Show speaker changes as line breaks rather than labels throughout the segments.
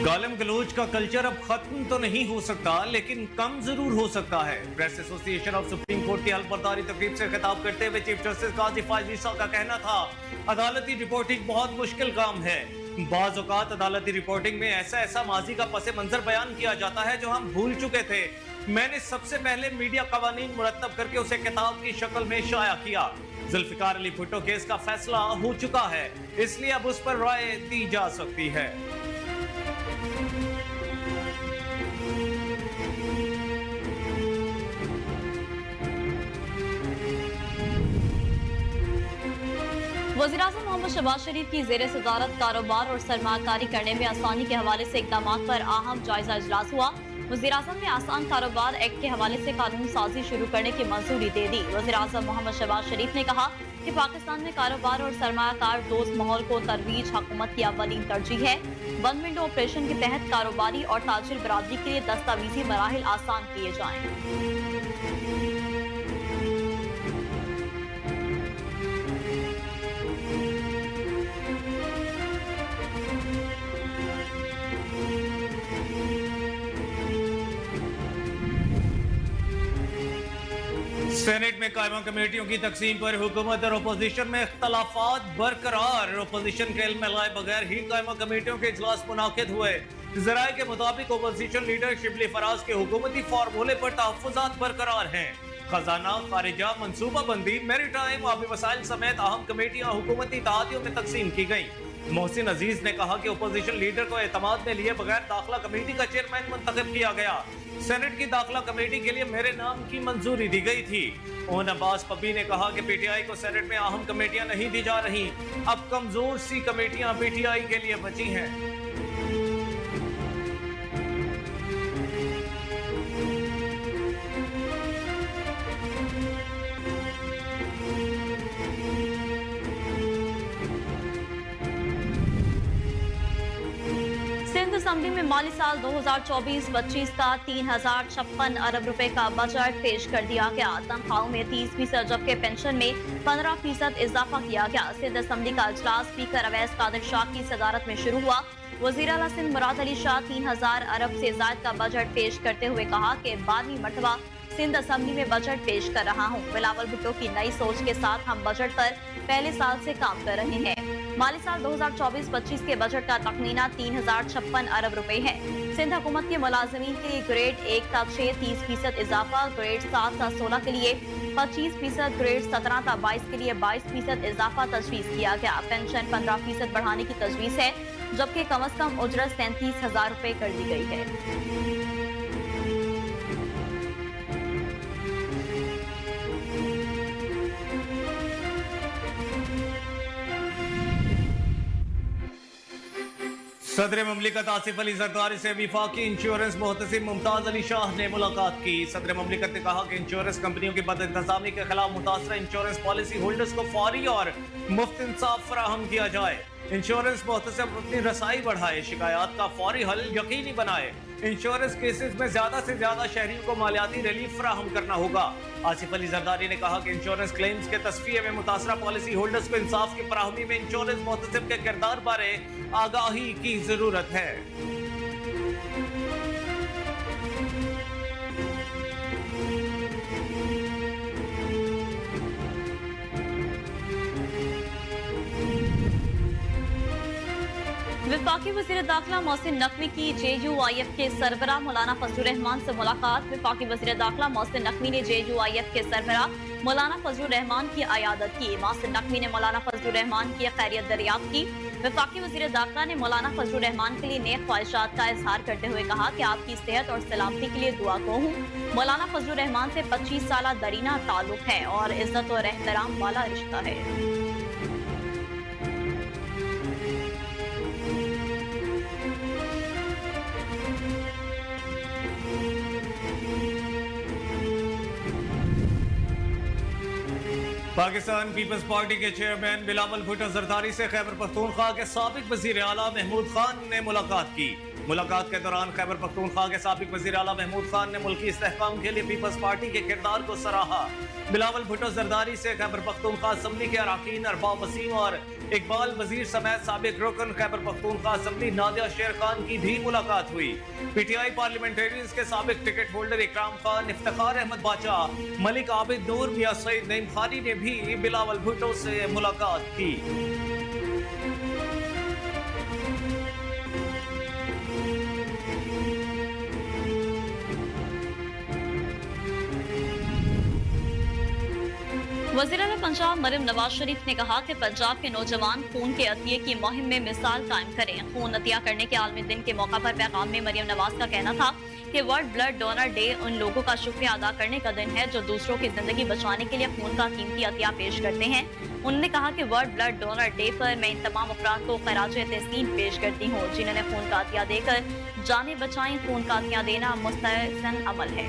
गालिम गलोच का कल्चर अब खत्म तो नहीं हो सकता, लेकिन कम जरूर हो सकता है। Press association of supreme court की हल्फबर्दारी तकरीब से खिताब करते हुए चीफ जस्टिस काजी फायज ईसा का कहना था, अदालती रिपोर्टिंग बहुत मुश्किल काम है। बाज़ औक़ात अदालती रिपोर्टिंग में ऐसा माजी का पस मंजर बयान किया जाता है जो हम भूल चुके थे। मैंने सबसे पहले मीडिया कवानीन मुरतब करके उसे किताब की शक्ल में शाया किया। जुल्फिकार अली भुट्टो केस का फैसला हो चुका है, इसलिए अब उस पर राय दी जा सकती है।
वज़ीर-ए-आज़म मोहम्मद शहबाज शरीफ की ज़ेर सदारत कारोबार और सरमाकारी करने में आसानी के हवाले से इक़दामात पर अहम जायजा इजलास हुआ। वज़ीर-ए-आज़म ने आसान कारोबार एक्ट के हवाले से कानून साजी शुरू करने की मंजूरी दे दी। वज़ीर-ए-आज़म मोहम्मद शहबाज शरीफ ने कहा कि पाकिस्तान में कारोबार और सरमाकार दोस्त माहौल को तरवीज हुकूमत की अव्वलीन तरजीह है। वन विंडो ऑपरेशन के तहत कारोबारी और ताजिर बरादरी के लिए दस्तावेजी मराहिल आसान किए जाएं।
सेनेट में कायमा कमेटियों की तकसीम पर हुकूमत और अपोजिशन में इख्तलाफात बरकरार। अपोजिशन के इल्म में लाए बगैर ही कायमा कमेटियों के इजलास मुनाकिद हुए। जराये के मुताबिक अपोजिशन लीडर शिबली फराज के हुकूमती फार्मूले पर तहफ़्फ़ुज़ात बरकरार हैं। खजाना, खारिजा, मनसूबा बंदी, मैरीटाइम, आबी वसाइल समेत अहम कमेटियां हुकूमती इत्तेहादियों में तकसीम की गई। मोहसिन अजीज ने कहा कि अपोजिशन लीडर को एतमाद में लिए बगैर दाखिला कमेटी का चेयरमैन मुंतखब किया गया। सेनेट की दाखिला कमेटी के लिए मेरे नाम की मंजूरी दी गई थी। ओन अब्बास पब्बी ने कहा कि पीटीआई को सेनेट में अहम कमेटियां नहीं दी जा रही, अब कमजोर सी कमेटियां पीटीआई के लिए बची हैं।
सिंध असेंबली में माली साल 2024-25 का 3056 अरब रुपए का बजट पेश कर दिया गया। तनख्वाहों में 30%, जबकि पेंशन में 15% इजाफा किया गया। सिंध असेंबली का इजलास स्पीकर अवैस कादिर शाह की सदारत में शुरू हुआ। वजीर आला सिंध मुराद अली शाह 3000 अरब से जायद का बजट पेश करते हुए कहा कि 12वीं मरतबा सिंध असेंबली में बजट पेश कर रहा हूँ। बिलावल भुट्टो की नई सोच के साथ हम बजट पर पहले साल से काम कर रहे हैं। माली साल 2024-25 के बजट का तखमीना 3056 अरब रुपए है। सिंध हुकूमत के मुलाजमीन के लिए ग्रेड 1 था 6 30% इजाफा, ग्रेड 7 था 16 के लिए 25%, ग्रेड 17 था 22 के लिए 22% इजाफा तजवीज किया गया। पेंशन 15% बढ़ाने की तजवीज है, जबकि कम अज कम उजरत 37,000 रुपए कर दी गई है।
सदर ममलिकत आसिफ अली जरदारी से विफाकी इंश्योरेंस मुहतसिब मुमताज अली शाह ने मुलाकात की। सदर ममलिकत ने कहा कि इंश्योरेंस कंपनियों की बदइंतजामी के खिलाफ मुतासरा इंश्योरेंस पॉलिसी होल्डर्स को फौरी और मुफ्त इंसाफ फराहम किया जाए। इंश्योरेंस मुहतसिब अपनी रसाई बढ़ाए, शिकायत का फौरी हल यकीनी बनाए। इंश्योरेंस केसेस में ज्यादा से ज्यादा शहरियों को मालियाती रिलीफ फराहम करना होगा। आसिफ अली जरदारी ने कहा कि इंश्योरेंस क्लेम्स के तस्फिये में मुतासरा पॉलिसी होल्डर्स को इंसाफ की फराहमी में इंश्योरेंस मुहतसिब के किरदार बारे आगाही की जरूरत है।
विफाकी वज़ीर दाखिला मोहसिन नकवी की JUIF के सरबराह मौलाना फजलुर रहमान से मुलाकात। विफाकी वज़ीर दाखिला मोहसिन नकवी ने JUIF के सरबराह मौलाना फजलुर रहमान की अयादत की। मोहसिन नकवी ने मौलाना फजलुर रहमान की खैरियत दरियाफ्त की। विफाकी वज़ीर दाखिला ने मौलाना फजलुर रहमान के लिए नेक ख्वाहिशात का इजहार करते हुए कहा कि आपकी सेहत और सलामती के लिए दुआ गो हूँ। मौलाना फजलुर रहमान से 25 साल दरीना ताल्लुक है और इज्जत और एहतराम वाला रिश्ता है।
पाकिस्तान पीपल्स पार्टी के चेयरमैन बिलावल भुट्टो जरदारी से खैबर पख्तूनख्वा के साबिक वजीर आला महमूद खान ने मुलाकात की। मुलाकात के दौरान खैबर पख्तूनख्वा के साबिक वजीर आला महमूद खान ने मुल्की इस्तेहकाम के लिए पीपल्स पार्टी के किरदार को सराहा। बिलावल भुट्टो जरदारी से खैबर पख्तूनख्वा असम्बली के अरकान अरबाब वसीम और इकबाल वजीर समेत साबिक रुकन खैबर पख्तूनख्वा असम्बली नादिया शेर खान की भी मुलाकात हुई। पीटीआई पार्लियामेंटेरियंस के साबिक टिकट होल्डर इकराम खान, इफ्तिखार अहमद बाचा, मलिक आबिद नूर, मियां सईद नईम खानी ने भी बिलावल भुट्टो से मुलाकात की।
वज़ीर-ए-आला पंजाब मरियम नवाज शरीफ ने कहा कि पंजाब के नौजवान खून के अतिये की मुहिम में मिसाल कायम करें। खून अतिया करने के आलमी दिन के मौका पर पैगाम में मरियम नवाज का कहना था कि वर्ल्ड ब्लड डोनर डे उन लोगों का शुक्रिया अदा करने का दिन है जो दूसरों की जिंदगी बचाने के लिए खून का कीमती अतिया पेश करते हैं। उन्होंने कहा कि वर्ल्ड ब्लड डोनर डे पर मैं इन तमाम अफराद को खैराज तहसीन पेश करती हूँ जिन्होंने खून का अतिया देकर जानें बचाई। खून का अतिया देना मुस्तहसन अमल है।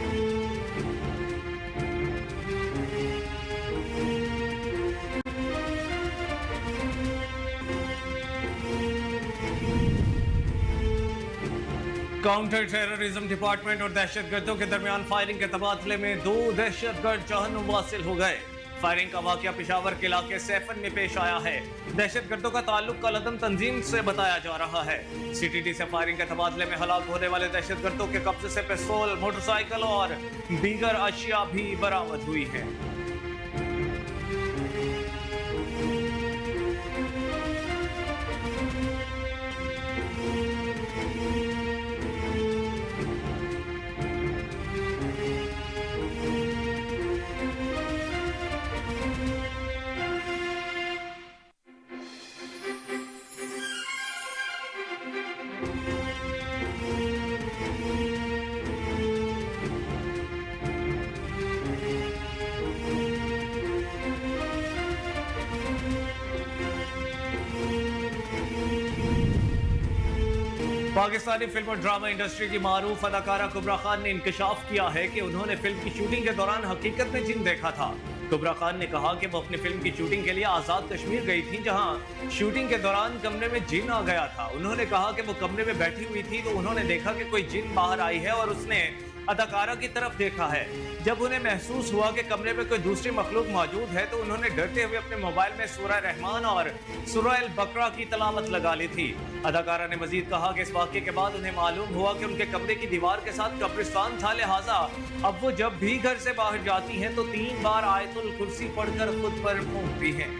काउंटर टेररिज्म डिपार्टमेंट और दहशतगर्दों के दरमियान फायरिंग के तबादले में 2 दहशतगर्द जहन्नुम वासिल हो गए। फायरिंग का वाकया पेशावर के इलाके सैफन में पेश आया है। दहशतगर्दों का ताल्लुक कलअदम तंजीम से बताया जा रहा है। सीटीडी से फायरिंग के तबादले में हलाक होने वाले दहशतगर्दों के कब्जे से पिस्तौल, मोटरसाइकिल और दीगर अशिया भी बरामद हुई है। पाकिस्तानी फिल्म और ड्रामा इंडस्ट्री की मारूफ अदाकारा कुबरा खान ने इंकशाफ किया है कि उन्होंने फिल्म की शूटिंग के दौरान हकीकत में जिन देखा था। कुबरा खान ने कहा कि वो अपनी फिल्म की शूटिंग के लिए आजाद कश्मीर गई थी, जहां शूटिंग के दौरान कमरे में जिन आ गया था। उन्होंने कहा कि वो कमरे में बैठी हुई थी तो उन्होंने देखा कि कोई जिन बाहर आई है और उसने अदाकारा की तरफ देखा है। जब उन्हें महसूस हुआ कि कमरे में कोई दूसरी मखलूक मौजूद है तो उन्होंने डरते हुए अपने मोबाइल में सूरह रहमान और सूरह अल बकरा की तलावत लगा ली थी। अदाकारा ने मजीद कहा कि इस वाक़े के बाद उन्हें मालूम हुआ कि उनके कमरे की दीवार के साथ कब्रिस्तान था, लिहाजा अब वो जब भी घर से बाहर जाती हैं तो 3 बार आयतुल कुर्सी पढ़कर खुद पर फूंकती हैं।